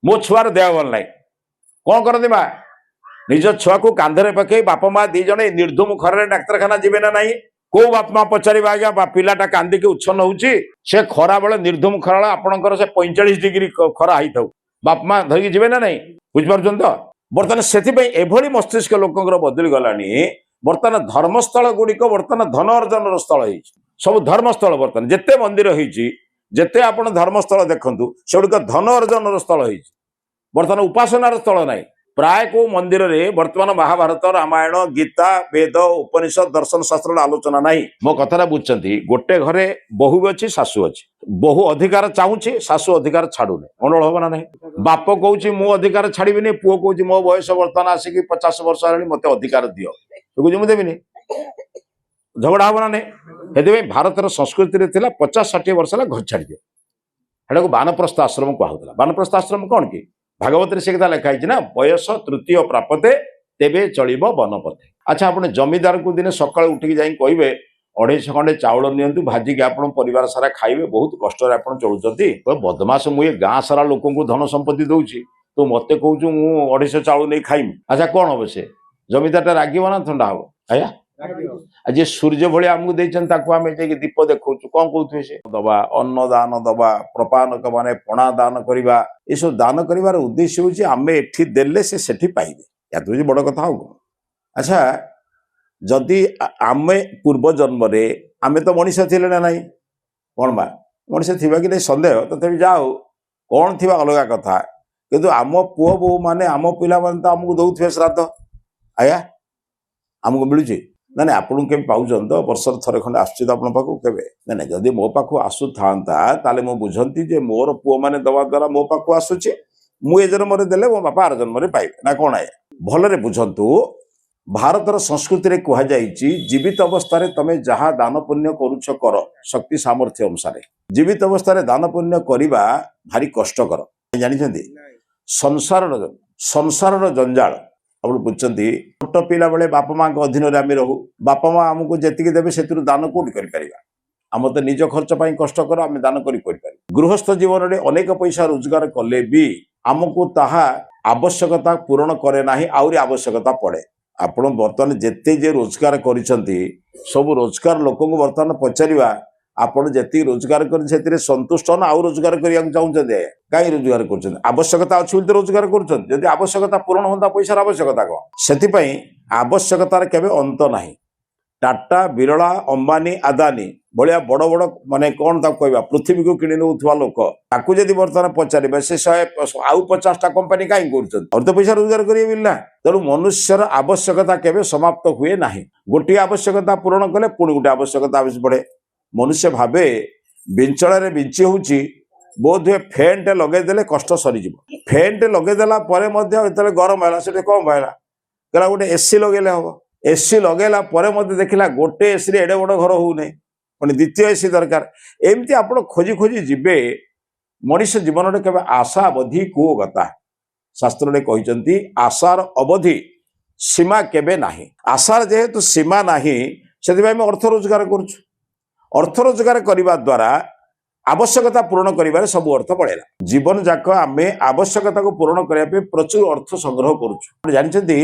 मो छुआर देह भल ना कौन करती माँ निज छुआ को कांधे पकई बापा माँ दी जन निर्धूम खर डाक्तरखाना जी ना ना को बाप माँ पचार आज्ञा पिलाटा कांदिकी उच्छन होची से खरा बेले निर्धूम खरा आपंकर से 45 डिग्री खरा होई था बाप माँ धरिकी जी ना नहीं बुझिपार तो बर्तमान से मस्तिष्क लोक बदली गलानी बर्तमान धर्मस्थल गुड़िक बर्तमान धन अर्जन स्थल सब धर्मस्थल बर्तमान जिते मंदिर होते आप धर्मस्थल देखु से धन अर्जन स्थल बर्तमान उपासनार स्थल ना प्राय को मंदिर रे वर्तमान महाभारत रामायण गीता वेद उपनिषद दर्शन शास्त्र आलोचना नहीं मो कथा बुझे गोटे घरे बहु अच्छी सासु अच्छी बहु अधिकार चाहूँगी सासु अधिकार छाड़ूनी गंडोल हम ना नहीं बाप कौच मु अधिकार छाड़बी पुओ कौच मो बयस बर्तमान आसिक 50 वर्ष है मत अधिकार दियो मुझे देवी झगड़ा हम ना नहीं भारतर संस्कृति 50-60 वर्ष है घर छाड़ दियो बानप्रस्थ आश्रम कहला बानप्रस्थ आश्रम कौन कि भागवत से कथा लिखाई ना बयस तृतीय प्रापते तेबे चलिब बनपथे। अच्छा आप जमीदार को दिन सकाल उठिक जाई कहे 250 खंडे चाउल नियंतु भाजिक आप परिवार सारा खाइबे बहुत कष्ट चलुच्च बदमाश मुझे गाँ सारा लोक धन संपत्ति दौची तो मत कहूँ 250 चाउल नहीं खाइमी अच्छा कौन हम से जमीदार रागिब ना ठंडा हम आया आज सूर्य भाई आमको आम दीप देखा कौन कहते से दबा अन्न दान दबा प्रपानक माने पणा दान करवा ये सब दान कर उद्देश्य हूँ आम एठी देले से पाइबे या तो बड़ कथा हो अच्छा जदि आम पूर्व जन्म आम तो मनीष थिले ना नहीं कौन बा मनीष थिबा कि नहीं सन्देह तथापि जाओ कौन थी अलग कथा किंतु आम पुओ बो माने आम पिला तो आमको दौथे श्राद्ध आया आमको मिलूँ ना ना आपन के पाँच तो वर्ष थरे खंडे आसुच्छी तो आप केवे ना ना जदि मो पाख आसु था मो बुझंती जे मोर पुओ माने दवा द्वारा मो पाख आसुच्छे मु ए जन्म देले मो बापा आर जन्म पाइबे ना कौन आए भलरे बुझंतु भारतर संस्कृति कह जीवित अवस्था तमें जहाँ दान पुण्य करुछ कर शक्ति सामर्थ्य अनुसार जीवित अवस्था दान पुण्य करवा भारी कष्टकर जानी संसार जंजाल आप बुझे छोट पिला बेले बापा माँ अधीन आम रहू बापा माँ आमको जी देवे से दान कौटी कर आम तो निज खर्च पर कष्ट कर आम दान कर गृहस्थ जीवन में अनेक पैसा रोजगार कले भी आमको ताहा आवश्यकता पूरण करे ना आहरी आवश्यकता पड़े आपण बर्तमान जिते जे रोजगार करिसेंती सब रोजगार लोक बर्तमान पचारिबा आपण जति रोजगार कर संतुष्ट ना आउ रोजगार करने चाहते कहीं रोजगार कर आवश्यकता अच्छी तो रोजगार कर आवश्यकता पूरण होता पैसार आवश्यकता कौन से आवश्यकतार केबे अंत नहीं टाटा बिरला अंबानी आदानी भाया बड़ बड़ माने कौन कहवा पृथ्वी को किणी नौथुवा लोक ताकू जदि बर्तमान पचारे से 100 आउ 50टा कंपनी कहीं कर तो पैसा रोजगार करेंगे ना तेणु मनुष्यर आवश्यकता केबे समाप्त हुए ना गोटे आवश्यकता पूरण कले पुणी गोटे आवश्यकता बढ़े मनुष्य भावे बिंचल बिंची हूँ बोध हुए फैन टे लगेदे कष्ट सरीज फैन टे लगेदेला गरम है से कम है कहला गोटे एसी लगेले हम एसी लगेला देखला गोटे एसी एडे बड़ घर हो पुणी द्वितीय एसी दरकार एमती आप खोजी खोजी जीवे मनीष जीवन में केवल आशा अवधि को गता शास्त्र में कहते आशार अवधि सीमा केबे नाही आशार जेहेतु सीमा नाही से अर्थ रोजगार करुछु अर्थ रोजगार करने द्वारा आवश्यकता पूरण कर सब अर्थ पड़ेगा जीवन जाक आम आवश्यकता को पूरण करने प्रचुर अर्थ संग्रह करुँ जानते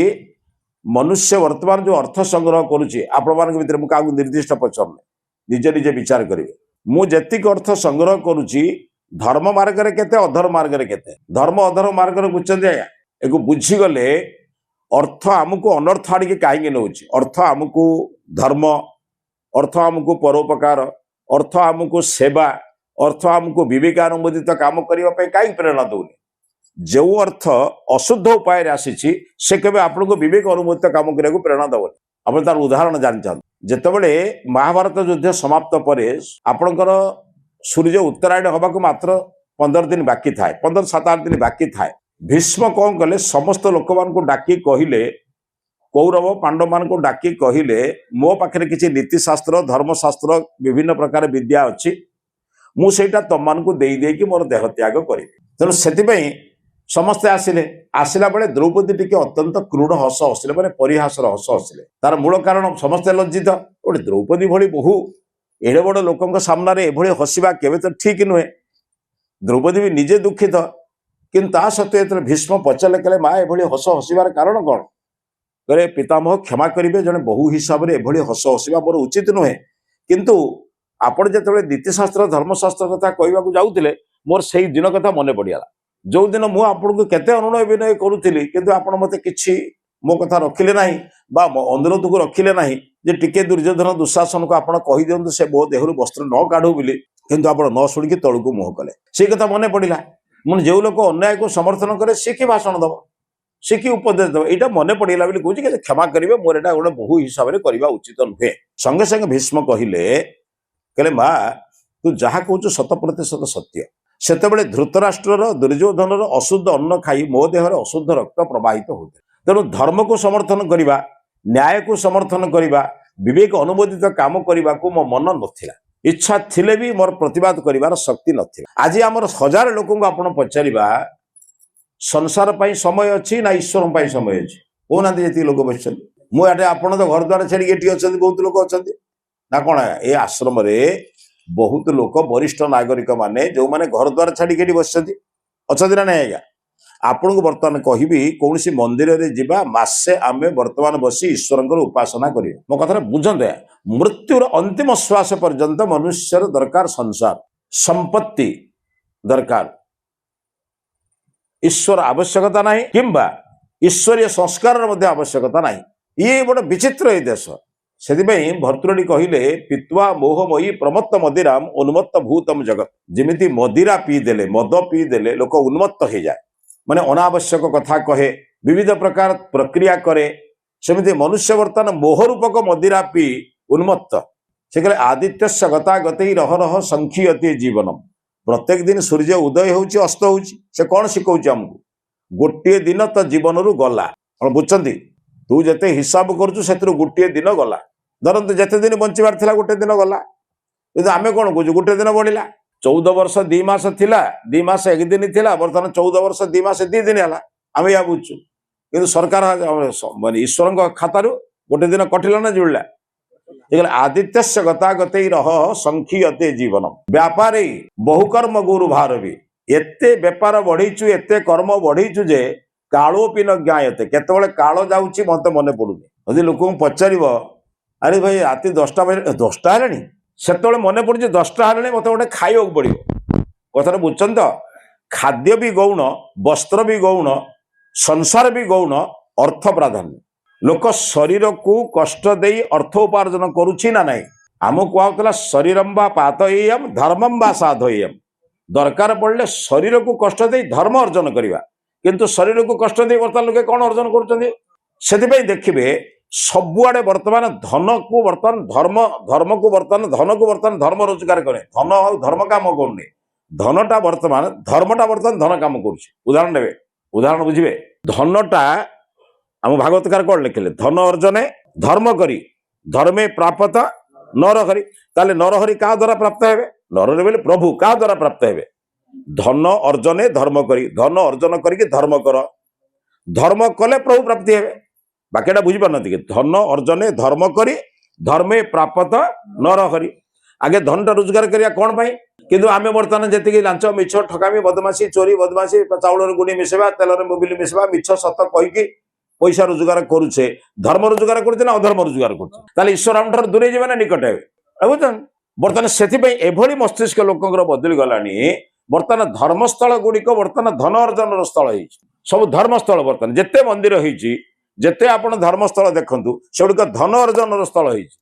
मनुष्य वर्तमान जो अर्थ संग्रह करुच्ची आपण भितर मुझे निर्दिष्ट पचारे निजे निजे विचार करेंगे मुझे अर्थ संग्रह करुच्ची धर्म मार्ग में केते अधर्म मार्ग में केते धर्म अधर्म मार्ग में बुझे आज्ञा एक बुझीगले अर्थ आमको अनर्थ आड़े कहीं नौ अर्थ आमको धर्म अर्थ आमको परोपकार अर्थ आमको सेवा अर्थ आमको विवेकानुमोदित काम करने कहीं प्रेरणा दौनी जो अर्थ अशुद्ध उपाय आसी से केवल आपको विवेक अनुमोदित काम करने को प्रेरणा दबनी आप तार उदाहरण जानी जितेबले महाभारत युद्ध समाप्त पर आपणकर सूर्य उत्तरायण हवा को मात्र 15 दिन बाकी थाए 15-7-8 दिन बाकी थाए भीष्म कौन कले समस्त लोक मान डाकी कहले कौरव पांडव मान को डाकी कहले मो पाखे किसी नीतिशास्त्र धर्मशास्त्र विभिन्न प्रकार विद्या अच्छी मुझा तुम मान को देकी मोर देह त्याग करी तेणु से समस्ते आसिले आसला बेले द्रौपदी टी अत्यंत क्रूर हस हसिले मैंने परिहासर हस हसिले तार मूल कारण समस्ते लज्जित गोटे द्रौपदी भली बहु एड़े बड़ लोक सामने एभली हसवा केवे तो ठीक नुहे द्रौपदी भी निजे दुखित କିନ୍ତୁ ତା ସତ୍ତ୍ୱେ ଯେତେବେଳେ ଭୀଷ୍ମ ପଚାରିଲେ କହିଲେ ମା ଏଭଳି ହସ ହସିବାର କାରଣ କ'ଣ? କହିଲେ ପିତାମହ କ୍ଷମା କରିବେ, ଜଣେ ବହୁ ହିସାବରେ ଏଭଳି ହସ ହସିବା ମୋର ଉଚିତ ନୁହେଁ, କିନ୍ତୁ ଆପଣ ଯେତେବେଳେ ନୀତିଶାସ୍ତ୍ର ଧର୍ମଶାସ୍ତ୍ର କଥା କହିବାକୁ ଯାଉଥିଲେ ମୋର ସେଇ ଦିନ କଥା ମନେ ପଡ଼ିଗଲା, ଯୋଉଦିନ ମୁଁ ଆପଣଙ୍କୁ କେତେ ଅନୁନୟ ବିନୟ କରୁଥିଲି କିନ୍ତୁ ଆପଣ ମୋତେ କିଛି ମୋ କଥା ରଖିଲେ ନାହିଁ ବା ଅନୁରୋଧକୁ ରଖିଲେ ନାହିଁ ଯେ ଟିକେ ଦୁର୍ଯ୍ୟୋଧନ ଦୁଃଶାସନକୁ ଆପଣ କହିଦିଅନ୍ତୁ ସେ ମୋ ଦେହରୁ ବସ୍ତ୍ର ନ କାଢୁ ବୋଲି, କିନ୍ତୁ ଆପଣ ନ ଶୁଣିକି ତଳକୁ ମୁହଁ କଲେ। ସେଇ କଥା ମନେ ପଡ଼ିଲା। ମୁଁ ଯେଉଁ ଲୋକ ଅନ୍ୟାୟକୁ ସମର୍ଥନ କରେ ସେ କି ଭାଷଣ ଦେବ, ସେ କି ଉପଦେଶ ଦେବ, ଏଇଟା ମନେ ପଡ଼ିଗଲା ବୋଲି କହୁଛି କି କ୍ଷମା କରିବେ, ମୋର ଏଇଟା ଗୋଟେ ବହୁ ହିସାବରେ କରିବା ଉଚିତ ନୁହେଁ। ସଙ୍ଗେ ସଙ୍ଗେ ଭୀଷ୍ମ କହିଲେ ମା ତୁ ଯାହା କହୁଛୁ 100% ସତ୍ୟ। ସେତେବେଳେ ଧୃତରାଷ୍ଟ୍ରର ଦୁର୍ଯ୍ୟୋଧନର ଅଶୁଦ୍ଧ ଅନ୍ନ ଖାଇ ମୋ ଦେହରେ ଅଶୁଦ୍ଧ ରକ୍ତ ପ୍ରବାହିତ ହେଉଥିଲା। ତେଣୁ ଧର୍ମକୁ ସମର୍ଥନ କରିବା, ନ୍ୟାୟକୁ ସମର୍ଥନ କରିବା, ବିବେକ ଅନୁମୋଦିତ କାମ କରିବାକୁ ମୋ ମନ ନଥିଲା। ଇଚ୍ଛା ଥିଲେ ବି ମୋର ପ୍ରତିବାଦ କରିବାର ଶକ୍ତି ନଥିଲା। ଆଜି ଆମର 1000 ଲୋକଙ୍କୁ ଆପଣ ପଚାରିବା ସଂସାର ପାଇଁ ସମୟ ଅଛି ନା ଈଶ୍ୱର ପାଇଁ ସମୟ ଅଛି? କହୁନାହାନ୍ତି ଯେତିକି ଲୋକ ବସିଛନ୍ତି। ମୁଁ ଏଠି ଆପଣ ତ ଘର ଦ୍ୱାର ଛାଡ଼ିକି ଏଠି ଅଛନ୍ତି, ବହୁତ ଲୋକ ଅଛନ୍ତି ନା କ'ଣ? ଏ ଆଶ୍ରମରେ ବହୁତ ଲୋକ ବରିଷ୍ଠ ନାଗରିକ ମାନେ ଯେଉଁମାନେ ଘର ଦ୍ୱାର ଛାଡ଼ିକି ଏଠି ବସିଛନ୍ତି ଅଛନ୍ତି ନା ନାହିଁ ଆଜ୍ଞା? ଆପଣଙ୍କୁ ବର୍ତ୍ତମାନ କହିବି କୌଣସି ମନ୍ଦିରରେ ଯିବା, ମାସେ ଆମେ ବର୍ତ୍ତମାନ ବସି ଈଶ୍ୱରଙ୍କର ଉପାସନା କରିବା। ମୋ କଥାଟା ବୁଝନ୍ତୁ। ମୃତ୍ୟୁର ଅନ୍ତିମ ଶ୍ୱାସ ପର୍ଯ୍ୟନ୍ତ ମନୁଷ୍ୟର ଦରକାର ସଂସାର, ସମ୍ପତ୍ତି ଦରକାର, ଈଶ୍ୱର ଆବଶ୍ୟକତା ନାହିଁ କିମ୍ବା ଈଶ୍ୱରୀୟ ସଂସ୍କାରର ମଧ୍ୟ ଆବଶ୍ୟକତା ନାହିଁ। ଇଏ ଗୋଟେ ବିଚିତ୍ର ଏ ଦେଶ। ସେଥିପାଇଁ ଭର୍ତ୍ତୃହରି କହିଲେ ପିତ୍ୱା ମୋହମୟୀ ପ୍ରମତ୍ତ ମଦିରାମ ଉନ୍ମତ୍ତ ଭୂତମ ଜଗତ। ଯେମିତି ମଦିରା ପିଇଦେଲେ, ମଦ ପିଇଦେଲେ ଲୋକ ଉନ୍ମତ୍ତ ହେଇଯାଏ, ମାନେ ଅନାବଶ୍ୟକ କଥା କହେ, ବିବିଧ ପ୍ରକାର ପ୍ରକ୍ରିୟା କରେ, ସେମିତି ମନୁଷ୍ୟ ବର୍ତ୍ତମାନ ମୋହ ରୂପକ ମଦିରା ପିଇ ଉନ୍ମତ୍ତ। ସେ କହିଲେ ଆଦିତ୍ୟସ୍ୟ ଗତା ଗତି ରହ ରହ ସଂକ୍ଷୀୟତେ ଜୀବନମ। ପ୍ରତ୍ୟେକ ଦିନ ସୂର୍ଯ୍ୟ ଉଦୟ ହେଉଛି ଅସ୍ତ ହେଉଛି। ସେ କ'ଣ ଶିଖଉଛି ଆମକୁ? ଗୋଟିଏ ଦିନ ତ ଜୀବନରୁ ଗଲା। ଆପଣ ବୁଝୁଛନ୍ତି? ତୁ ଯେତେ ହିସାବ କରୁଛୁ ସେଥିରୁ ଗୋଟିଏ ଦିନ ଗଲା। ଧରନ୍ତୁ ଯେତେ ଦିନ ବଞ୍ଚିବାର ଥିଲା ଗୋଟେ ଦିନ ଗଲା, କିନ୍ତୁ ଆମେ କ'ଣ କହୁଛୁ ଗୋଟେ ଦିନ ବଢିଲା। 14 ବର୍ଷ 2 ମାସ ଥିଲା, 2 ମାସ 1 ଦିନ ଥିଲା, ବର୍ତ୍ତମାନ 14 ବର୍ଷ 2 ମାସ 2 ଦିନ ହେଲା। ଆମେ ଏହା ବୁଝୁଛୁ, କିନ୍ତୁ ସରକାର ମାନେ ଈଶ୍ୱରଙ୍କ ଖାତାରୁ ଗୋଟେ ଦିନ କଟିଲା ନା ଜୁଳିଲା? ଆଦିତ୍ୟସ୍ୟ ଗତା ଗତି ରହ ସଂକ୍ଷୀୟତେ ଜୀବନ। ବ୍ୟାପାରୀ ବହୁ କର୍ମ ଗୁରୁ ଭାରବୀ। ଏତେ ବେପାର ବଢେଇଛୁ, ଏତେ କର୍ମ ବଢେଇଛୁ ଯେ କାଳୋପି ନ ଜ୍ଞାୟତେ। କେତେବେଳେ କାଳ ଯାଉଛି ମତେ ମନେ ପଡୁନି। ଯଦି ଲୋକଙ୍କୁ ପଚାରିବ ଆରେ ଭାଇ ରାତି 10ଟା ହେଲାଣି, ସେତେବେଳେ ମନେ ପଡୁଛି 10ଟା ହେଲାଣି, ମତେ ଗୋଟେ ଖାଇବାକୁ ପଡିବ। କଥାଟା ବୁଝୁଛନ୍ତି ତ? ଖାଦ୍ୟ ବି ଗୌଣ, ବସ୍ତ୍ର ବି ଗୌଣ, ସଂସାର ବି ଗୌଣ, ଅର୍ଥ ପ୍ରାଧାନ୍ୟ। ଲୋକ ଶରୀରକୁ କଷ୍ଟ ଦେଇ ଅର୍ଥ ଉପାର୍ଜନ କରୁଛି ନା ନାହିଁ? ଆମକୁ କୁହାଯାଉଥିଲା ଶରୀରମ୍ ବା ପାତୟେୟମ୍ ଧର୍ମମ୍ ବା ସାଧୟେୟମ୍। ଦରକାର ପଡ଼ିଲେ ଶରୀରକୁ କଷ୍ଟ ଦେଇ ଧର୍ମ ଅର୍ଜନ କରିବା, କିନ୍ତୁ ଶରୀରକୁ କଷ୍ଟ ଦେଇ ବର୍ତ୍ତମାନ ଲୋକେ କ'ଣ ଅର୍ଜନ କରୁଛନ୍ତି? ସେଥିପାଇଁ ଦେଖିବେ ସବୁଆଡେ ବର୍ତ୍ତମାନ ଧନକୁ ବର୍ତ୍ତମାନ ଧର୍ମକୁ ବର୍ତ୍ତମାନ ଧର୍ମ ରୋଜଗାର କରେ। ଧନ ଆଉ ଧର୍ମ କାମ କରୁନି, ଧର୍ମଟା ବର୍ତ୍ତମାନ ଧନ କାମ କରୁଛି। ଉଦାହରଣ ନେବେ, ଉଦାହରଣ ବୁଝିବେ। ଧନଟା ଆମ ଭାଗବତକାର କ'ଣ ଲେଖିଲେ? ଧନ ଅର୍ଜନେ ଧର୍ମ କରି ଧର୍ମେ ପ୍ରାପତ ନରହରି। ତାହେଲେ ନରହରି କାହା ଦ୍ୱାରା ପ୍ରାପ୍ତ ହେବେ? ନରହରି ବୋଲେ ପ୍ରଭୁ କାହା ଦ୍ୱାରା ପ୍ରାପ୍ତ ହେବେ? ଧନ ଅର୍ଜନେ ଧର୍ମ କରି, ଧନ ଅର୍ଜନ କରିକି ଧର୍ମ କର, ଧର୍ମ କଲେ ପ୍ରଭୁ ପ୍ରାପ୍ତି ହେବେ। ବାକ୍ୟଟା ବୁଝିପାରୁନାହାନ୍ତି କି? ଧନ ଅର୍ଜନେ ଧର୍ମ କରି ଧର୍ମେ ପ୍ରାପତ ନରହରି। ଆଗେ ଧନଟା ରୋଜଗାର କରିବା କ'ଣ ପାଇଁ? କିନ୍ତୁ ଆମେ ବର୍ତ୍ତମାନ ଯେତିକି ଲାଞ୍ଚ, ମିଛ, ଠକାମି, ବଦମାସି, ଚୋରି, ବଦମାସି, ଚାଉଳରେ ଗୁଣି ମିଶେଇବା, ତେଲରେ ମୋବିଲ ମିଶେଇବା, ମିଛ ସତ କହିକି ପଇସା ରୋଜଗାର କରୁଛେ, ଧର୍ମ ରୋଜଗାର କରୁଛେ ନା ଅଧର୍ମ ରୋଜଗାର କରୁଛେ? ତାହେଲେ ଈଶ୍ୱର ଆମଠାରୁ ଦୂରେଇ ଯିବେ ନା ନିକଟ ହେବେ? ବୁଝୁଛନ୍ତି? ବର୍ତ୍ତମାନ ସେଥିପାଇଁ ଏଭଳି ମସ୍ତିଷ୍କ ଲୋକଙ୍କର ବଦଳି ଗଲାଣି। ବର୍ତ୍ତମାନ ଧର୍ମସ୍ଥଳ ଗୁଡ଼ିକ ବର୍ତ୍ତମାନ ଧନ ଅର୍ଜନର ସ୍ଥଳ ହେଇଛି। ସବୁ ଧର୍ମସ୍ଥଳ ବର୍ତ୍ତମାନ ଯେତେ ମନ୍ଦିର ହେଇଛି, ଯେତେ ଆପଣ ଧର୍ମସ୍ଥଳ ଦେଖନ୍ତୁ, ସେଗୁଡ଼ିକ ଧନ ଅର୍ଜନର ସ୍ଥଳ ହେଇଛି।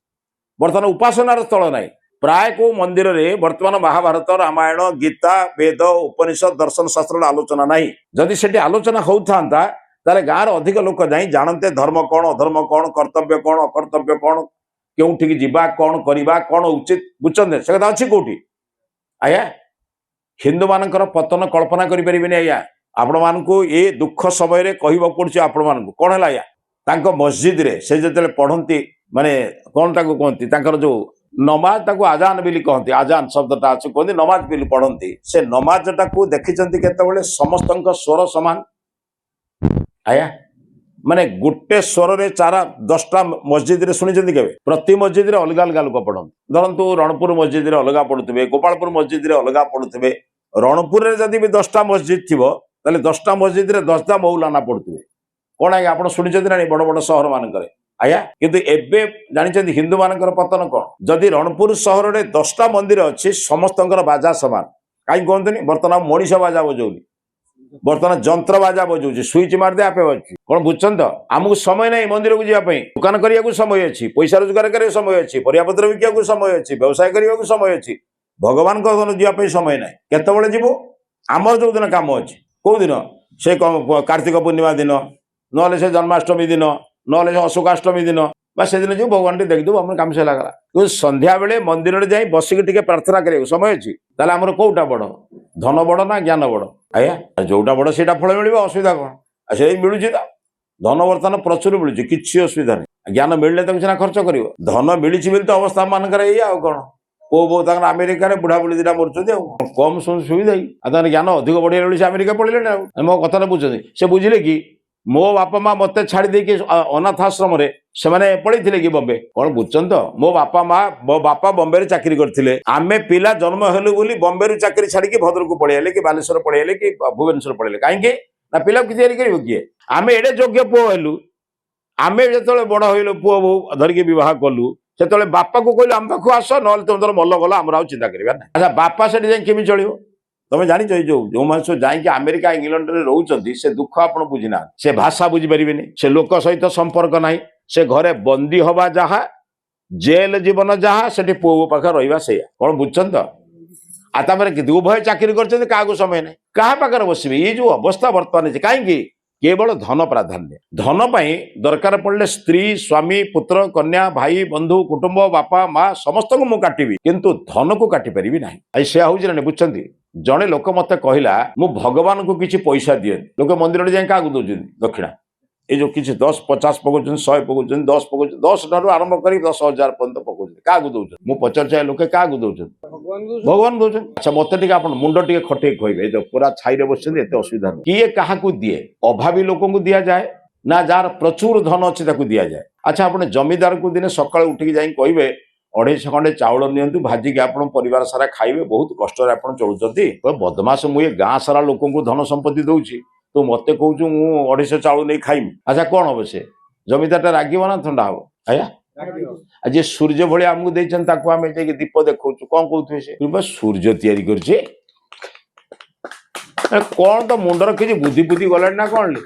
ବର୍ତ୍ତମାନ ଉପାସନାର ସ୍ଥଳ ନାହିଁ। ପ୍ରାୟ କୋଉ ମନ୍ଦିରରେ ବର୍ତ୍ତମାନ ମହାଭାରତ, ରାମାୟଣ, ଗୀତା, ବେଦ, ଉପନିଷଦ, ଦର୍ଶନ ଶାସ୍ତ୍ରର ଆଲୋଚନା ନାହିଁ। ଯଦି ସେଠି ଆଲୋଚନା ହଉଥାନ୍ତା ତାହେଲେ ଗାଁର ଅଧିକ ଲୋକ ଯାଇ ଜାଣନ୍ତେ ଧର୍ମ କ'ଣ, ଅଧର୍ମ କ'ଣ, କର୍ତ୍ତବ୍ୟ କ'ଣ, ଅକର୍ତ୍ତବ୍ୟ କ'ଣ, କେଉଁଠିକି ଯିବା, କ'ଣ କରିବା, କ'ଣ ଉଚିତ। ବୁଝୁଛନ୍ତି? ସେ କଥା ଅଛି କୋଉଠି? ଆଜ୍ଞା ହିନ୍ଦୁମାନଙ୍କର ପତନ କଳ୍ପନା କରିପାରିବେନି ଆଜ୍ଞା। ଆପଣମାନଙ୍କୁ ଏ ଦୁଃଖ ସମୟରେ କହିବାକୁ ପଡୁଛି ଆପଣମାନଙ୍କୁ। କ'ଣ ହେଲା ଆଜ୍ଞା? ତାଙ୍କ ମସଜିଦରେ ସେ ଯେତେବେଳେ ପଢନ୍ତି, ମାନେ କ'ଣ ତାକୁ କୁହନ୍ତି, ତାଙ୍କର ଯୋଉ ନମାଜ, ତାକୁ ଆଜାନ ବୋଲି କହନ୍ତି, ଆଜାନ ଶବ୍ଦଟା ଅଛି, କୁହନ୍ତି ନମାଜ ବୋଲି ପଢନ୍ତି। ସେ ନମାଜଟାକୁ ଦେଖିଛନ୍ତି କେତେବେଳେ ସମସ୍ତଙ୍କ ସ୍ୱର ସମାନ? ଆଜ୍ଞା ମାନେ ଗୋଟେ ସ୍ୱରରେ 10ଟା ମସଜିଦରେ ଶୁଣିଛନ୍ତି କେବେ? ପ୍ରତି ମସଜିଦରେ ଅଲଗା ଅଲଗା ଲୋକ ପଢନ୍ତି। ଧରନ୍ତୁ ରଣପୁର ମସଜିଦରେ ଅଲଗା ପଢୁଥିବେ, ଗୋପାଳପୁର ମସଜିଦରେ ଅଲଗା ପଢୁଥିବେ। ରଣପୁରରେ ଯଦି ବି 10ଟା ମସଜିଦ ଥିବ ताले 10टा मस्जिद रे 10टा मौलाना पढ़ुथिबे कोन आज्ञा आपण सुनिछथि ना बड़ बड़ सहर मानकरे आया किंतु एबे जानिछथि हिंदू मानकर पतन कोन जदि रणपुर सहर रे 10टा मंदिर अछि समस्तंकर बाजा समान काई कहंतनी वर्तमान मनीष बाजा बजौली वर्तमान जंत्र बाजा बजाଉଛି स्विच मार दे आपे बजୁଛି कोन बुझछन तो हमहु समय नै मंदिर को जिया पई दुकान करिया को समय अछि पैसा रोजगार करिया समय अछि परियापत्र विकिया को समय अछि व्यवसाय करिया को समय अछि भगवान को धन जिया पई समय नै केते बेले जीवो हमर जो दिन काम अछि को दिन से कार्तिक पूर्णिमा दिन नले से जन्माष्टमी दिन नले से अशोकाष्टमी दिन बा से दिन जो भगवान टी देख दो हमर काम से लागला तो संध्या बेले मंदिर रे जाई बसिक टिके प्रार्थना करिया समय अछि ताले हमर कोउटा बड़ धन बड़ ना ज्ञान बड़ आया जोटा बड़ सेटा फल मिलिबो असुविधा कोन आ से मिलुची त धन वर्तमान प्रचुर मिलुची किछि असुविधा नै ज्ञान मिलले त किछना खर्च करिवो धन मिलिछि बिल त अवस्था मान करे एया आ कोन पो बो तांगर अमेरिका रे बुढ़ा बुढ़ी दिना मरछथि आ कम सुविधा आ तांगर ज्ञान अधिक बढ़िया मिलुछि अमेरिका पळिले ना मो कथा न बुझछथि से बुझिले कि मो बापा माँ मत छाड़ी दे अनाथ आश्रम से पढ़ी कि बम्बे कौन बुझन तो मो बापा बम्बे चाकरी करते आमे पिला जन्म हेलु बोली बम्बे चाकरी छाड़ी भद्रक पड़े कि बालेश्वर पड़े कि भुवनेश्वर पड़े कहीं ना पिला तैयारी कर किए आम एडे योग्य पुओ हेलु आम जो बड़ हो पुओ बो धरिकी बहुत कलु से बापा को कहलु आम पाखु आस ना तुम तर मल गला आम चिंता करा अच्छा बापा से जामी चलो तुम जानी जो मानस जाकि अमेरिका इंग्लैंड रे रोचंती से दुख आपण बुझिना से भाषा बुझी परिबेनी से लोक सहित संपर्क नाही से घरे बंदी हवा जहा जेल जीवन जहा सेठी पुओ पाखा रहिबा से कोन बुझछन त आता मेरे उभय चाकरी करछन का समय नहीं कहा पाखर बसबे ये जो अवस्था वर्तमान है कहीं केवल धन प्राधान्य धन पाई दरकार पड़े स्त्री स्वामी पुत्र कन्या भाई बंधु कुटुंब बापा माँ समस्त को मुझे काटिबी किंतु धन को काटी परिबी नाही आई से हूँ ना बुझछंती जड़े लोक मत कहला मु भगवान को किसी पैसा दिए लोक मंदिर जाए क्या दौरान दक्षिणा ये जो किसी 10 50 पकाउछन 100 पकाउछन 10 पकाउछन 10 ठारू आरंभ करी 10,000 पर्यंत पकाउछन क्या दौरान मु पचार चाहे लोके क्या दौरान भगवान दौरान अच्छा मत मुंड टे खटे कहबे जो पूरा छाई बस एत असुविधा किए क्या दिए अभावी लोक दि जाए ना जार प्रचुर धन अच्छे दि जाए अच्छा आप जमीदार को दिन सका उठिक जाए कहे 250 खंडे चाउल नियंतु भाजिक आप परिवार सारा खाइबे बहुत कष्ट चलुच्च बदमाश मुझे गाँ सारा लोक धन संपत्ति दौची तो मत कहूँ मु 250 चाउल नहीं खाइमी अच्छा कौन हम से जमीदार रागिब ना ठंडा हम आया आज सूर्य भाई आमको देते दीप देखा कौन कहते से सूर्य तैयारी कर कौन तो मुंडर किसी बुद्धि बुद्धि गला ना कौन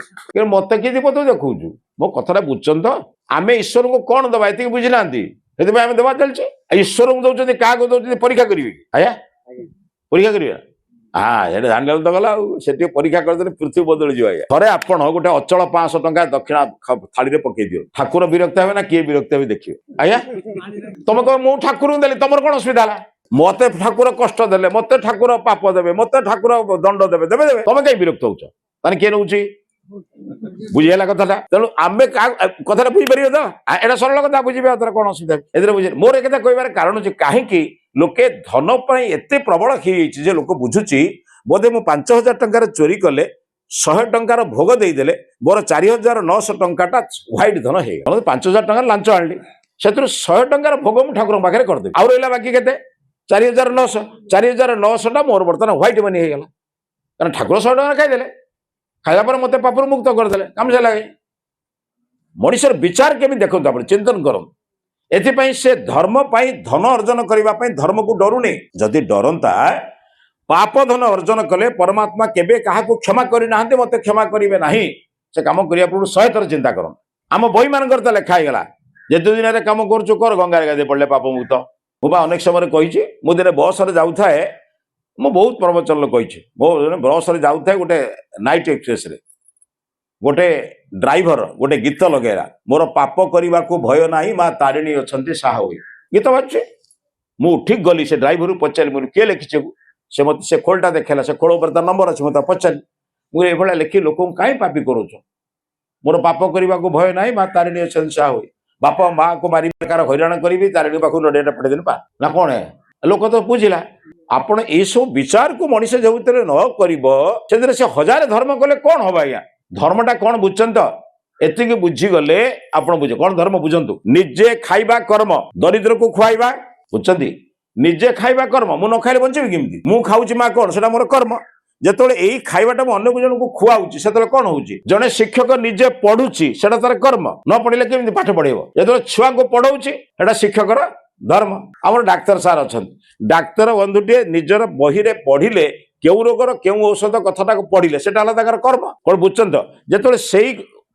मत किए दीप तो देखा मो कथा बुझन तो आम ईश्वर को कौन दबा ये बुझी ना आम देवा चलचे ईश्वर को दौरान क्या दौरान परीक्षा करेंगे आया परीक्षा करिए हाँ ये जान तो गला से परीक्षा करदे पृथ्वी बदल जाए थे आपड़ गोटे अचल 500 टंका दक्षिणा थाली पकई दियो ठाकुर विरक्त हे ना किए विरक्त हे देखिए आया तुम कह मु ठाकुर देली तुम कौन असुविधा है मत ठाकुर कष्ट देले मत ठाकुर पाप देवे मत ठाकुर दंड देवे देवे देवे तुम कहीं विरक्त होच किए नौ बुझीगला कथा तेणु आम कथा बुझीपर तो एटा सरल कथा बुझे कौन असुविधा ए बुझे मोर एक कह कारण अच्छे कहीं लोके धन एत प्रबल हो लोक बुझुची बोधे मु 5,000 टंकार चोरी कले 100 टंकार भोग देदेले मोर 4,900 टंकाटा व्हाइट धन है 5,000 टंकार लांच आनी से 100 टंकार भोग मु ठाकुर पाखे करदेवी आउ रहा बाकी के 4,900 4,900 टा मोर बर्तमान व्हाइट मनी होगा कारण ठाकुर 100 टंका खाईदे खाया पर मत पापर मुक्त करदे कम से लगे मनीषर विचार केमी देखो आप चिंतन करूँ एथिपाई से धर्म पाई धन अर्जन करने धर्म को डरुनी जदि डरंता पाप धन अर्जन कले परमात्मा केबे काहा को क्षमा करि नाहंते मते क्षमा करिवे नाही से काम करिया पूर्व 100 थर चिंता करन आम बही मानकर तो लिखा गला जे दु दिन रे काम करछु कर गंगा गाधे पड़ले पाप मुक्त मु अनेक समय कही मु दिन बस रे जाउथाए मु बहुत प्रवचन कही मो बस रे जाउथाए गोटे नाइट एक्सप्रेस रे गोटे ड्राइवर गोटे गीत लगेला मोर पाप करने को भय नहीं माँ तारिणी अच्छा साहा हुई गीत बाजे मु ठीक गली से ड्राइवर पचारि मुझे किए लिखी से मत से खोलटा देखला से खोल पर नंबर अच्छे मत पचारि मुझे लिखी लोक कहीं पापी करुच मोर पाप करने को भय नहीं माँ तारिणी अच्छा साहा हुई बापा माँ को मारी कार हईराण करी तारिणी पाख नड़िया पठेदेन पा ना कौन है लोक तो बुझला आपण ये सब विचार को मनीष जो न कर से 1000 धर्म कले कौन हम आज्ञा धर्मटा कौन बुझन तो एति बुझीगले आप बुझे कौन धर्म बुझंतु निजे खाइबा कर्म दरिद्र को खुआइबा बुझती निजे खाइबा कर्म मु न खाइले बंचेबी केमती मु खाऊची माँ कौन सेटा मोर कर्म ଯେତେବେଳେ ଏଇ ଖାଇବାଟା ମୁଁ ଅନ୍ୟ ଜଣଙ୍କୁ ଖୁଆଉଛି ସେତେବେଳେ କଣ ହଉଛି ଜଣେ ଶିକ୍ଷକ ନିଜେ ପଢୁଛି ସେଟା ତାର କର୍ମ ନ ପଢିଲେ କେମିତି ପାଠ ପଢେଇବ ଯେତେବେଳେ ଛୁଆଙ୍କୁ ପଢଉଛି ସେଟା ଶିକ୍ଷକର ଧର୍ମ ଆମର ଡାକ୍ତର ସାର୍ ଅଛନ୍ତି ଡାକ୍ତର ବନ୍ଧୁଟିଏ ନିଜର ବହିରେ ପଢିଲେ କେଉଁ ରୋଗର କେଉଁ ଔଷଧ କଥାଟାକୁ ପଢିଲେ ସେଟା ହେଲା ତାଙ୍କର କର୍ମ କଣ ବୁଝୁଛନ୍ତି ତ ଯେତେବେଳେ ସେଇ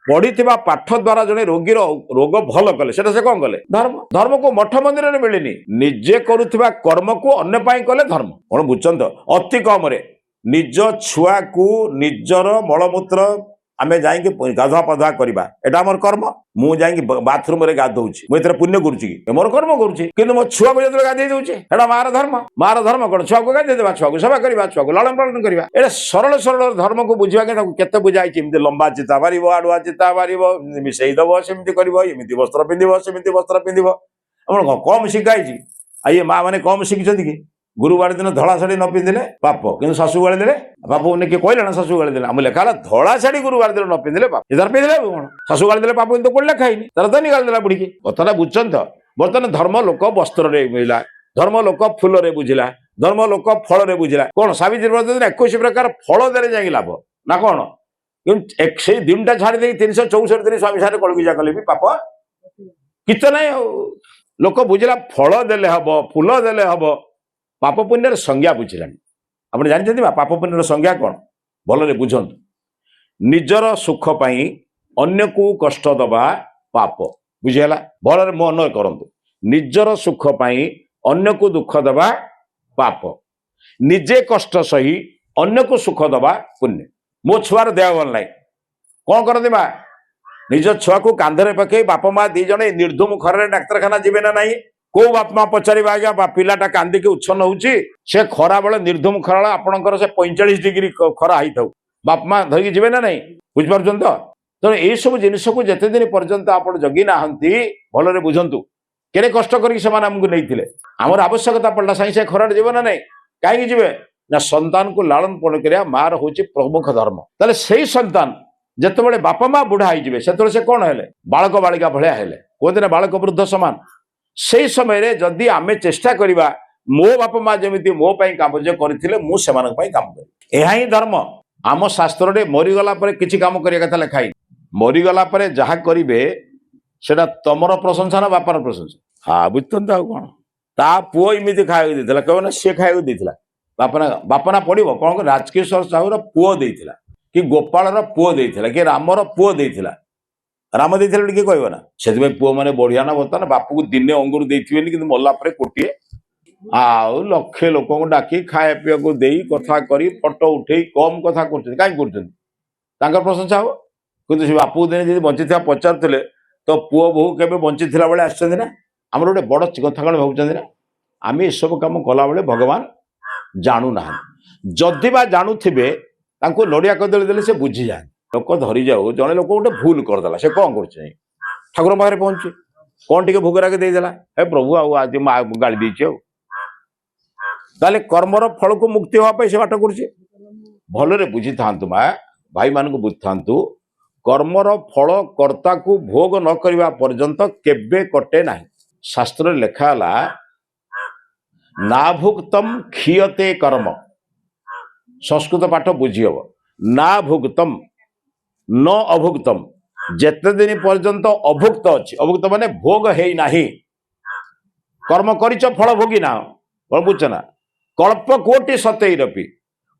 ପଢିଥିବା ପାଠ ଦ୍ୱାରା ଜଣେ ରୋଗୀର ରୋଗ ଭଲ କଲେ ସେଟା ସେ କଣ କଲେ ଧର୍ମ ଧର୍ମକୁ ମଠ ମନ୍ଦିରରେ ମିଳିନି ନିଜେ କରୁଥିବା କର୍ମକୁ ଅନ୍ୟ ପାଇଁ କଲେ ଧର୍ମ କଣ ବୁଝୁଛନ୍ତି ତ ଅତି କମରେ ନିଜ ଛୁଆକୁ ନିଜର ମଳମୂତ୍ର ଆମେ ଯାଇକି ଗାଧୁଆ ପାଧୁଆ କରିବା ଏଟା ଆମର କର୍ମ ମୁଁ ଯାଇକି ବାଥରୁମରେ ଗାଧଉଛି ମୁଁ ଏଥିରେ ପୁଣ୍ୟ କରୁଛି କି ମୋର କର୍ମ କରୁଛି କିନ୍ତୁ ମୋ ଛୁଆକୁ ଯେତେବେଳେ ଗାଧେଇ ଦଉଛି ଏଟା ମାର ଧର୍ମ କଣ ଛୁଆକୁ ଗାଧେଇ ଦେବା ଛୁଆକୁ ସେବା କରିବା ଛୁଆକୁ ଲାଳନ ପାଳନ କରିବା ଏଟା ସରଳ ଧର୍ମକୁ ବୁଝିବା କି ତାକୁ କେତେ ବୁଝାଇଛି ଏମିତି ଲମ୍ବା ଚିତା ପାରିବ ଆଡୁଆ ଚିତା ପାରିବ ମିଶେଇ ଦବ ସେମିତି କରିବ ଏମିତି ବସ୍ତ୍ର ପିନ୍ଧିବ ସେମିତି ବସ୍ତ୍ର ପିନ୍ଧିବ ଆମର କମ ଶିଖାଇଛି ଆଉ ଇଏ ମା ମାନେ କମ ଶିଖିଛନ୍ତି କି ଗୁରୁବାର ଦିନ ଧଳା ଶାଢୀ ନ ପିନ୍ଧିଲେ ପାପ କିନ୍ତୁ ଶାଶୁ ଗାଳି ଦେଲେ ପାପ କିଏ କହିଲେ ନା ଶାଶୁ ଗାଳି ଦେଲେ ଆମ ଲେଖା ହେଲା ଧଳା ଶାଢୀ ଗୁରୁବାର ଦିନ ନ ପିନ୍ଧିଲେ ପାପ ତାର ପିନ୍ଧିଲେ କଣ ଶାଶୁ ଗାଳି ଦେଲେ ପାପ କିନ୍ତୁ କୋଉଠି ଲେଖା ହେଇନି ତାର ଧନୀ ଗାଳି ଦେଲା ବୁଢିକି କଥାଟା ବୁଝୁଛନ୍ତି ତ ବର୍ତ୍ତମାନ ଧର୍ମ ଲୋକ ବସ୍ତ୍ରରେ ମିଳିଲା ଧର୍ମ ଲୋକ ଫୁଲରେ ବୁଝିଲା ଧର୍ମ ଲୋକ ଫଳରେ ବୁଝିଲା କଣ ସାବିତ୍ରୀ ବ୍ରତ ଦିନ 21 ପ୍ରକାର ଫଳ ଦେଲେ ଯାଇକି ଲାଭ ନା କଣ କିନ୍ତୁ ସେଇ ଦିନଟା ଛାଡି ଦେଇକି 364 ଦିନ ସ୍ୱାମୀ ସାରେ କଳଗିଜା କଲେ ବି ପାପ କିଛି ନାହିଁ ଆଉ ଲୋକ ବୁଝିଲା ଫଳ ଦେଲେ ହବ ଫୁଲ ଦେଲେ ହବ ପାପ ପୁଣ୍ୟର ସଂଜ୍ଞା ବୁଝିଲାଣି ଆପଣ ଜାଣିଛନ୍ତି ବା ପାପ ପୁଣ୍ୟର ସଂଜ୍ଞା କଣ ଭଲରେ ବୁଝନ୍ତୁ ନିଜର ସୁଖ ପାଇଁ ଅନ୍ୟକୁ କଷ୍ଟ ଦବା ପାପ ବୁଝିହେଲା ଭଲରେ ମନ କରନ୍ତୁ ନିଜର ସୁଖ ପାଇଁ ଅନ୍ୟକୁ ଦୁଃଖ ଦେବା ପାପ ନିଜେ କଷ୍ଟ ସହି ଅନ୍ୟକୁ ସୁଖ ଦେବା ପୁଣ୍ୟ ମୋ ଛୁଆର ଦେହ ଭଲ ନାହିଁ କଣ କରନ୍ତି ମା ନିଜ ଛୁଆକୁ କାନ୍ଧରେ ପକେଇ ବାପା ମା ଦି ଜଣ ନିର୍ଧୁମ ଖରାରେ ଡାକ୍ତରଖାନା ଯିବେ ନା ନାହିଁ କୋଉ ବାପା ମା ପଚାରିବା ଆଜ୍ଞା ପିଲାଟା କାନ୍ଦିକି ଉଚ୍ଛନ୍ନ ହଉଛି ସେ ଖରା ବେଳେ ନିର୍ଧୁମ ଖରା ଆପଣଙ୍କର ସେ 45 ଡିଗ୍ରୀ ଖରା ହେଇଥାଉ ବାପା ମା ଧରିକି ଯିବେ ନା ନାହିଁ ବୁଝିପାରୁଛନ୍ତି ତ ତେଣୁ ଏଇସବୁ ଜିନିଷକୁ ଯେତେ ଦିନ ପର୍ଯ୍ୟନ୍ତ ଆପଣ ଜଗି ନାହାନ୍ତି ଭଲରେ ବୁଝନ୍ତୁ କେତେ କଷ୍ଟ କରିକି ସେମାନେ ଆମକୁ ନେଇଥିଲେ ଆମର ଆବଶ୍ୟକତା ପଡ଼ିଲା ସାଙ୍ଗେ ସାଙ୍ଗେ ଖରାରେ ଯିବ ନା ନାହିଁ କାହିଁକି ଯିବେ ନା ସନ୍ତାନକୁ ଲାଳନ ପାଳନ କରିବା ମାର ହଉଛି ପ୍ରମୁଖ ଧର୍ମ ତାହେଲେ ସେଇ ସନ୍ତାନ ଯେତେବେଳେ ବାପା ମା ବୁଢା ହେଇଯିବେ ସେତେବେଳେ ସେ କଣ ହେଲେ ବାଳକ ବାଳିକା ଭଳିଆ ହେଲେ କୁହନ୍ତି ନା ବାଳକ ବୃଦ୍ଧ ସମାନ ସେଇ ସମୟରେ ଯଦି ଆମେ ଚେଷ୍ଟା କରିବା ମୋ ବାପା ମା ଯେମିତି ମୋ ପାଇଁ କାମ କରିଥିଲେ ମୁଁ ସେମାନଙ୍କ ପାଇଁ କାମ କରିବି ଏହା ହିଁ ଧର୍ମ ଆମ ଶାସ୍ତ୍ରରେ ମରିଗଲା ପରେ କିଛି କାମ କରିବା କଥା ଲେଖା ହେଇନି ମରିଗଲା ପରେ ଯାହା କରିବେ ସେଟା ତମର ପ୍ରଶଂସା ନା ବାପାର ପ୍ରଶଂସା ବୁଝୁଛନ୍ତି ଆଉ କଣ ତା ପୁଅ ଏମିତି ଖାଇବାକୁ ଦେଇଥିଲା କହିବ ନା ସିଏ ଖାଇବାକୁ ଦେଇଥିଲା ବାପନା ପଡିବ କଣ ରାଜକିଶୋର ସାହୁର ପୁଅ ଦେଇଥିଲା କି ଗୋପାଳର ପୁଅ ଦେଇଥିଲା କି ରାମର ପୁଅ ଦେଇଥିଲା ରାମ ଦେଇଥିଲେ ବୋଲି କିଏ କହିବ ନା ସେଥିପାଇଁ ପୁଅ ମାନେ ବଢିଆ ନା ବର୍ତ୍ତମାନ ବାପକୁ ଦିନେ ଅଙ୍ଗୁର ଦେଇଥିବେନି କିନ୍ତୁ ମଲା ପରେ କୋଟିଏ ଆଉ ଲକ୍ଷେ ଲୋକଙ୍କୁ ଡାକି ଖାଇବା ପିଇବାକୁ ଦେଇ କଥା କରି ଫଟୋ ଉଠେଇ କମ କଥା କରୁଛନ୍ତି କାହିଁକି କରୁଛନ୍ତି ତାଙ୍କର ପ୍ରଶଂସା ହବ କିନ୍ତୁ ସେ ବାପକୁ ଦିନେ ଯଦି ବଞ୍ଚିଥିବା ପଚାରୁଥିଲେ ତ ପୁଅ ବୋହୁ କେବେ ବଞ୍ଚିଥିଲା ବେଳେ ଆସିଛନ୍ତି ନା ଆମର ଗୋଟେ ବଡ କଥା କଣ ଭାବୁଛନ୍ତି ନା ଆମେ ଏସବୁ କାମ କଲାବେଳେ ଭଗବାନ ଜାଣୁନାହାନ୍ତି ଯଦି ବା ଜାଣୁଥିବେ ତାଙ୍କୁ ନଡିଆ କଦଳୀ ଦେଲେ ସେ ବୁଝିଯାଆନ୍ତି ଲୋକ ଧରିଯାଉ ଜଣେ ଲୋକ ଗୋଟେ ଭୁଲ କରିଦେଲା ସେ କଣ କରୁଛି ଠାକୁରଙ୍କ ପାଖରେ ପହଞ୍ଚୁ କଣ ଟିକେ ଭୋଗରାଗ ଦେଇଦେଲା ହେ ପ୍ରଭୁ ଆଉ ଆଜି ମା ଗାଳି ଦେଇଛି ଆଉ ତାହେଲେ କର୍ମର ଫଳକୁ ମୁକ୍ତି ହବା ପାଇଁ ସେ ବାଟ କରୁଛି ଭଲରେ ବୁଝିଥାନ୍ତୁ ମା ଭାଇମାନଙ୍କୁ ବୁଝିଥାନ୍ତୁ କର୍ମର ଫଳ କର୍ତ୍ତାକୁ ଭୋଗ ନ କରିବା ପର୍ଯ୍ୟନ୍ତ କେବେ କଟେ ନାହିଁ ଶାସ୍ତ୍ରରେ ଲେଖା ହେଲା ନାଭୁକ୍ତମ କ୍ଷୀୟତେ କର୍ମ ସଂସ୍କୃତ ପାଠ ବୁଝି ହବ ନାଭୁକ୍ତମ ନ ଅଭୁକ୍ତମ ଯେତେ ଦିନ ପର୍ଯ୍ୟନ୍ତ ଅଭୁକ୍ତ ଅଛି ଅଭୁକ୍ତ ମାନେ ଭୋଗ ହେଇନାହିଁ କର୍ମ କରିଛ ଫଳ ଭୋଗୀ ନା କଣ ବୁଝୁଛ ନା କଳ୍ପ କୋଟି ସତେଇରପି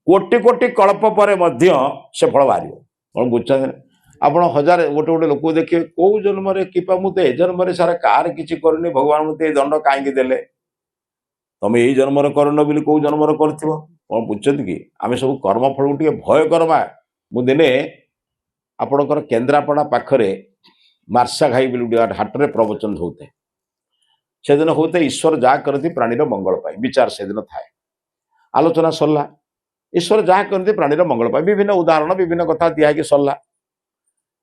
କୋଟି କୋଟି କଳ୍ପ ପରେ ମଧ୍ୟ ସେ ଫଳ ବାହାରିବ କଣ ବୁଝୁଛନ୍ତି ଆପଣ ହଜାରେ ଗୋଟେ ଲୋକକୁ ଦେଖିବେ କୋଉ ଜନ୍ମରେ କିପା ମୁଁ ତ ଏ ଜନ୍ମରେ ସାରା କାହାର କିଛି କରୁନି ଭଗବାନ ମତେ ଏଇ ଦଣ୍ଡ କାହିଁକି ଦେଲେ ତମେ ଏଇ ଜନ୍ମରେ କରୁନ ବୋଲି କୋଉ ଜନ୍ମରେ କରିଥିବ କଣ ବୁଝୁଛନ୍ତି କି ଆମେ ସବୁ କର୍ମ ଫଳକୁ ଟିକେ ଭୟ କରମା ମୁଁ ଦିନେ ଆପଣଙ୍କର କେନ୍ଦ୍ରାପଡ଼ା ପାଖରେ ମାର୍ସା ଘାଇ ବୋଲି ଗୋଟେ ହାଟରେ ପ୍ରବଚନ ହଉଥାଏ ସେଦିନ ହଉଥାଏ ଈଶ୍ୱର ଯାହା କରନ୍ତି ପ୍ରାଣୀର ମଙ୍ଗଳ ପାଇଁ ବିଚାର ସେଦିନ ଥାଏ ଆଲୋଚନା ସରିଲା ଈଶ୍ୱର ଯାହା କରନ୍ତି ପ୍ରାଣୀର ମଙ୍ଗଳ ପାଇଁ ବିଭିନ୍ନ ଉଦାହରଣ ବିଭିନ୍ନ କଥା ଦିଆହେଇକି ସରିଲା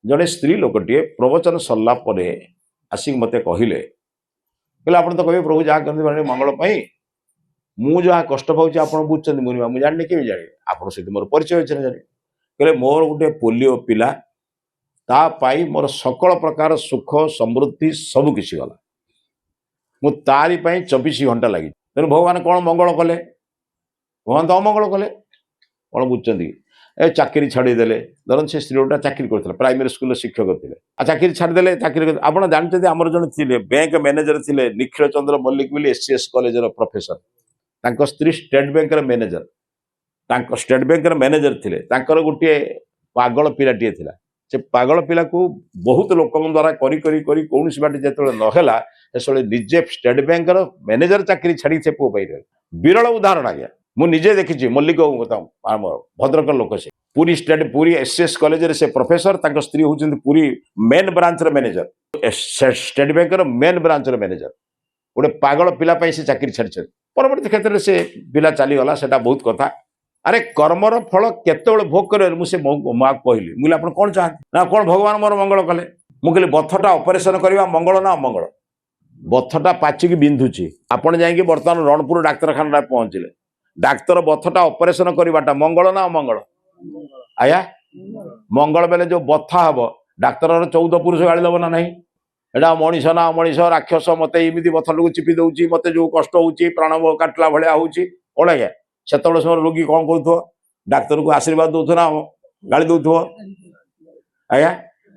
ଜଣେ ସ୍ତ୍ରୀ ଲୋକଟିଏ ପ୍ରବଚନ ସରିଲା ପରେ ଆସିକି ମତେ କହିଲେ ଆପଣ ତ କହିବେ ପ୍ରଭୁ ଯାହା କରନ୍ତି ପ୍ରାଣୀର ମଙ୍ଗଳ ପାଇଁ ମୁଁ ଯାହା କଷ୍ଟ ପାଉଛି ଆପଣ ବୁଝୁଛନ୍ତି ମୁଁ ଜାଣିନି କେମିତି ଜାଣିବି ଆପଣ ସହିତ ମୋର ପରିଚୟ ଅଛି ନା ଜାଣିବି କହିଲେ ମୋର ଗୋଟେ ପୋଲିଓ ପିଲା ତା ପାଇଁ ମୋର ସକଳ ପ୍ରକାର ସୁଖ ସମୃଦ୍ଧି ସବୁ କିଛି ଗଲା ମୁଁ ତାରି ପାଇଁ 24 ଘଣ୍ଟା ଲାଗିଛି ତେଣୁ ଭଗବାନ କଣ ମଙ୍ଗଳ କଲେ ଭଗବାନ ତ ଅମଙ୍ଗଳ କଲେ कौन बुझुंट ए चाकरी छाड़देले धरन से स्त्री लोकटा चाकरी करते प्राइमरी स्कूल शिक्षक थे चाकरी छाड़देले चाकरी आप जानते आमर जन थे बैंक मैनेजर थे निखिल चंद्र मल्लिक बोली एससीएस कॉलेज प्रोफेसर तांको स्त्री state bank manager state bank manager थे गोटे पागल पिलाटे था से पागल पिला को बहुत लोक द्वारा कौन बाटे जो नहला से निजे स्टेट बैंक मैनेजर चाकरी छाड़ी से पुओ पाई विरल उदाहरण आज्ञा मुझे देखी मल्लिक भद्रक लोक से पूरी पूरी एसएस कॉलेज से प्रोफेसर स्त्री होती पूरी main branch manager state bank main branch manager गोटे पागल पिला से चाकरी छाड़ी परवर्ती क्षेत्र में से पिला चलीगला से बहुत कथा अरे कर्मर फल केत भोग कर मुझे माँ कहली मुझे आप कौन चाहते ना कौन भगवान मोर मंगल कले मुझे बथटा ऑपरेशन करवा मंगल ना अमंगल बथटा पाचिकी बिंधुची आपण जाइए बर्तमान रणपुर डाक्तखाना पहुंचले डाक्तर बथटा ऑपरेशन करवाटा मंगल ना अमंगल आया मंगल बेले जो बथा हम डाक्तर 14 पुरुष गाड़ी दब ना नहीं एटा मनीष ना मनीष राक्षस मत एमती बथटा को चिपी दौर मत जो कष्ट हो प्राण काटला भाया हूँ कौन आज्ञा से समय रोगी कौन करू डाक्तर को आशीर्वाद दौथ ना गाड़ी दौथ आज्ञा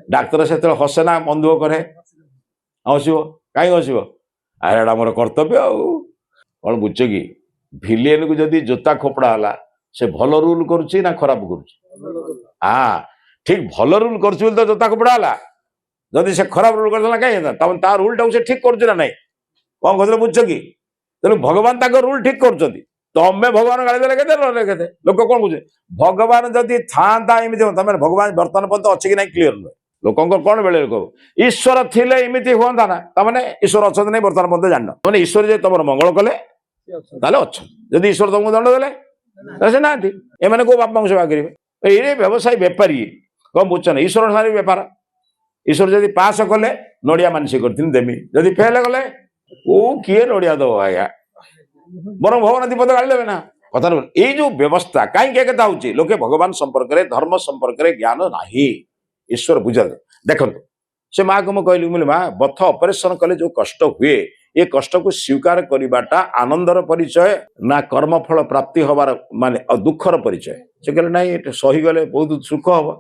डाक्तर से हसे ना मन दुख कै हसब कहीं हसब अरे एटा मोर कर्तव्य कौन बुझ कि भिलियन को जदि जोता खोपड़ा है से भल रूल करुच्ची ना खराब करुच्ची हाँ ठीक भल रूल कर जोता खोपड़ा है जदि से खराब रूल करता कहीं ता रूल टाक से ठीक कर ना कौन कहते बुझ कि तेणु भगवान रूल ठीक कर तमें भगवान गाड़ी देले के लोक कौन बुझे भगवान जदि था तुम भगवान बर्तमान पर्यटन अच्छे कि ना क्लीयर नुहे लोक कौन बेले कह ईश्वर थिले इमती हुआ ना तमें ईश्वर अच्छा नहीं बर्तमान पर्यटन जान मैंने ईश्वर जो तुम मंगल कले अच्छा जदि ईश्वर तुमको दंड देले से ना एम को बापा सेवा करेंगे ये व्यवसायी बेपारी कौन बुझे ईश्वर सारी बेपार ईश्वर जदि पास कले नड़िया मानसिक करमी जदि फेल कले ओ किए नड़िया दब आज्ञा बर भगवान दीपद गाड़ी देवे ना कथा ये जो व्यवस्था कहीं कथा हूँ लोके भगवान संपर्क में धर्म संपर्क में ज्ञान ना ईश्वर बुझे देखो से माँ को मुझे कहली माँ बथ ऑपरेशन कले जो कष्ट हुए ये कष्ट को स्वीकार करवाटा आनंदर परिचय ना कर्मफल प्राप्ति हबार माने दुखर परिचय से कहले ना सहीगले बहुत सुख हम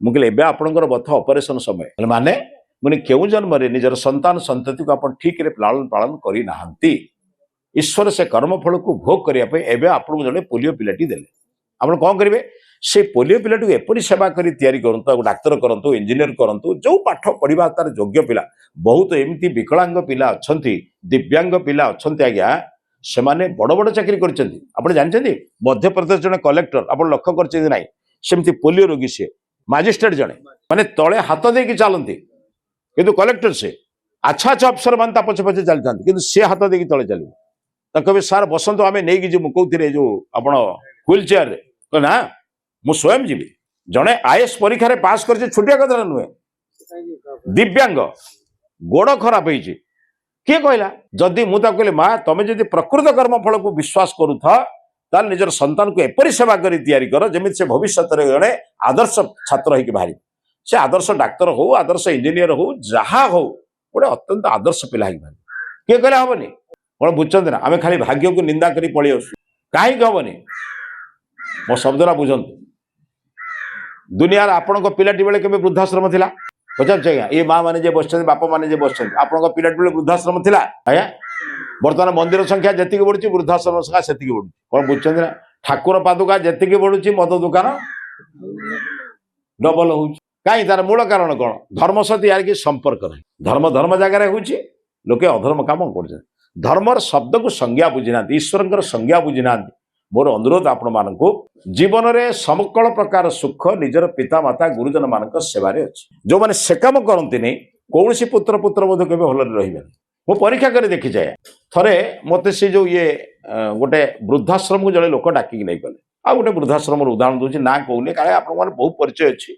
मुझे आपंकर बथ ऑपरेशन समय माने मुझे क्यों जन्म निजर संतान संतति को आप ठीक लालन पालन करना ईश्वर से कर्मफल को भोग करने आपको जड़े पोलियो पिलाटी देले आप कौन करेंगे से पोलियो पिलाटी को एपरी सेवा करी तैयारी करंतु डाक्तर करंतु इंजीनियर करंतु जो पाठ पढ़ा तार योग्य पिला बहुत एमती विकलांग पिला अच्छी दिव्यांग पिला अच्छा आज्ञा से बड़ बड़ चाकरी कर जानते मध्य प्रदेश जड़े कलेक्टर आप लक्ष्य कर ना सेमती पोलियो रोगी सी मजिस्ट्रेट जड़े माने तले हाथ देकी चलती किंतु कलेक्टर से अच्छा अच्छा अफसर मान पचे पचे चली था कि सी हाथ देकी तले चलो कहे सार बसंत आम नहीं जी कौन जो आप व्हील चेयर रे ना मु स्वयं जीवी जड़े आईएएस परीक्षा पास कर छोटिया कथा नुहे दिव्यांग गोड़ खराब हो किए कहला जदि मुझे कहली माँ तुम जब प्रकृत कर्मफल को विश्वास करूँ निजर संतान को एपरी सेवा कर तैयारी कर जमी से भविष्य जड़े आदर्श छात्र हो बाहर से आदर्श डाक्तर हो आदर्श इंजीनियर हो जहाँ हो गोटे अत्यंत आदर्श पिला बाहर किए कहले हेनी कौन बुझे ना आम खाली भाग्य को निंदा कर पलि आस कहीं हेनी मो शब्दरा बुझंतु दुनिया आपण पिलाटी बेले केबे वृद्धाश्रम थिला पचार आज्ञा ये माँ मैंने बस बापा मैंने बस आपण पिलाटी बेले वृद्धाश्रम थिला आज्ञा बर्तमान मंदिर संख्या जी बढ़ुची वृद्धाश्रम संख्या से बढ़ुची कौन बुझे ना ठाकुर पादुका जी बढ़ुची मद दुकान डबल हो कहीं तार मूल कारण कौन धर्म सहित यार कि संपर्क नहीं धर्म धर्म जगार हो लोके अधर्म काम कर धर्मर शब्द को संज्ञा बुझीना ईश्वर संज्ञा बुझीना मोर अनुरोध आपण मानक जीवन में समकल प्रकार सुख निजर पिता माता गुरुजन मान सेवार अच्छी जो मैंने से कम करती नहीं कौन सी पुत्र पुत्र बोध के भल रही मु परीक्षा कर देखी जाए थरे मत से जो ये गोटे वृद्धाश्रम को जड़े लोक डाक नहीं गले आ गोटे वृद्धाश्रम उदाहरण दूसरी ना कहूनी कारण आप बहुत परिचय अच्छी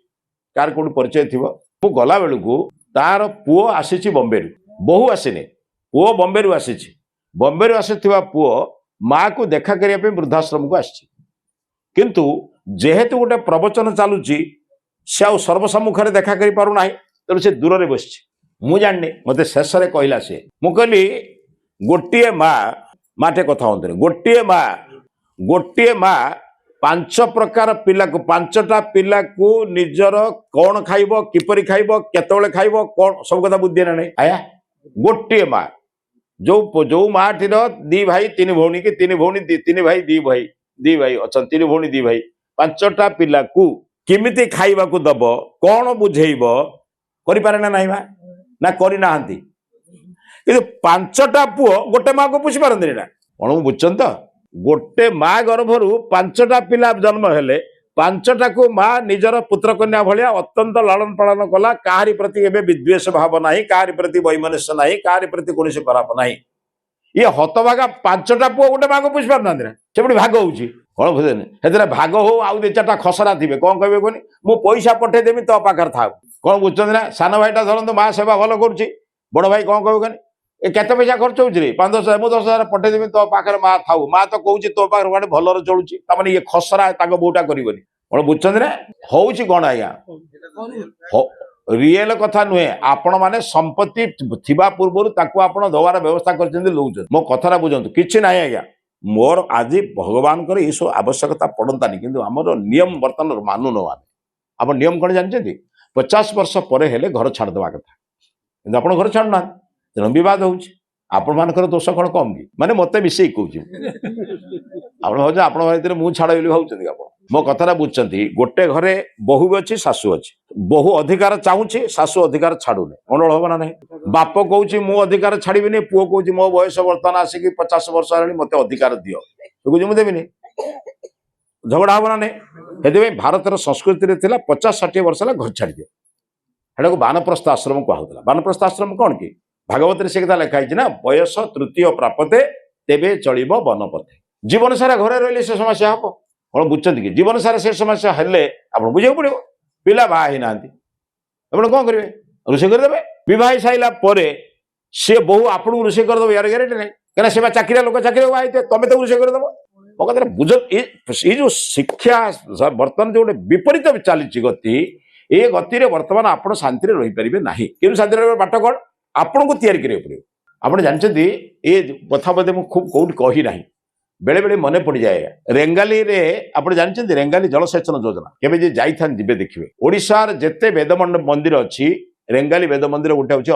कार कौट परिचय थी मु गला बेलू तार पुओ आसी बम्बे बहु आसनी पुओ बम्बे आसी बम्बे आसी पुओ माँ को देखा करने वृद्धाश्रम को आसी किंतु जेहेतु गोटे प्रवचन चलुची से आ सर्वसम्मुखें देखा कर पारना तेणु से दूर में बस मु जानी मत शेष कहला सी मुझे गोटे माँ माटे कथा हूँ गोटे माँ पांच प्रकार पिला को पांचटा पिला को निजर कौन खाइब किपरि खाइब केतବେଳେ खाइब कौन सब कथा बुद्धि ना नहीं आया गोटे माँ जो माटीर दी भाई तीन भौणी कि तीन भौणी तीन भाई दी भाई अच्छा तीन भौणी दी भाई पांचटा पिला को किमिति खाइबा को दब कौन बुझेइब करि पारे ना नहीं माँ ना करि नाहंती कि पांचटा पुओ गोटे माँ को पुषि पारंती ना कौन बुझछन तो गोटे माँ गर्भर पांचटा पिला जन्म हेले पांचटा को माँ निजर पुत्र कन्या भाया अत्यंत लालन पालन कला काहारी प्रति एबे विद्वेष भाव नहीं काहारी प्रति वैमनस्य नहीं काहारी प्रति कौन खराब नहीं ये हतभागा पांचटा पुओ गोटे माँ को पुषि पार ना से भाग होची कौन बुझेनि से भाग हो आउ दे चार्टा खसरा थे कौन कहे कहनी मु पैसा पठेदेमी तो पाखे था कौन बुझुं ना सान भाईटा धरतु माँ सेवा भल करुच्ची बड़ भाई कौन कहे कहनी ए केते पैसा खर्च हो 5-10,000 मु 10,000 पठेदेमी तो पाखे माँ थाऊ माँ तो कहूँ तो पाखे गोटे भलर चलुची ताने ये खसरा ताक बोटा करनी कौन बुझुं ना हूँ कौन आज्ञा रियल कथा नुहे आपण माने संपत्ति थिबा पूर्व आपण दवार व्यवस्था कर मो कथा बुझंतु किछि ना आज्ञा मोर आज भगवान ये सब आवश्यकता पड़तानी किंतु आमर नियम बर्तमान मानु न आप नियम कौन जानते 50 वर्ष पर हेले घर छाड़देवा कथा कि आप घर छाड़ना तेणु बद होकर दोष कौन कम कि माने मत मिसे आप मुझे छाड़ बोली भाव मो कथा बुझे गोटे घरे बहु भी अच्छी शाशु अच्छी बहु अधिकार चाहूँगी शाशु अधिकार छाड़ूनी गंडोल हम ना नहीं बाप कहूँ मु अधिकार छाड़बी पुओ कहूँ मो बयस बर्तमान आसिक 50 वर्ष है मत अधिकार दियो तो मुझे देवी झगड़ा हम ना नहीं से भारतर संस्कृति 50-60 वर्ष है घर छाड़ी दियो हेटा बानप्रस्थ आश्रम कहला बानप्रस्थ आश्रम कौन कि भागवत से कथा लिखाई ना बयस तृतीय प्रापते तेबे चलिब वनपथे जीवन सारा घरे रही से समस्या हम कौन बुझे कि जीवन सारा से समस्या हेले आप बुझे पड़ो पिला बाहा ना आप कौन करेंगे रोषे करदे बह सारा सी बहु आपको रोषे करदेव यार ग्यारंटी नहीं कहीं चाकरिया लोक चाकरी बाहर तुम तो रोषे करदेव मो कथा बुझ ये जो शिक्षा बर्तमान जो गोटे विपरीत चली गति ये गति बर्तमान आप शांति रहीपर ना कि शांति बाट कौन आपन को तैयारी करिया पड़े आप जानते ये कथा बोधे मुझे खूब कौट कही ना बेले बेले मन पड़ जाए रेंगाली रे आप जानते रेंगाली जलसेचन योजना केबे जे जाइथान दिबे देखिबे ओडिशार जेते वेद मंदिर अच्छी रेंगाली वेद मंदिर गोटे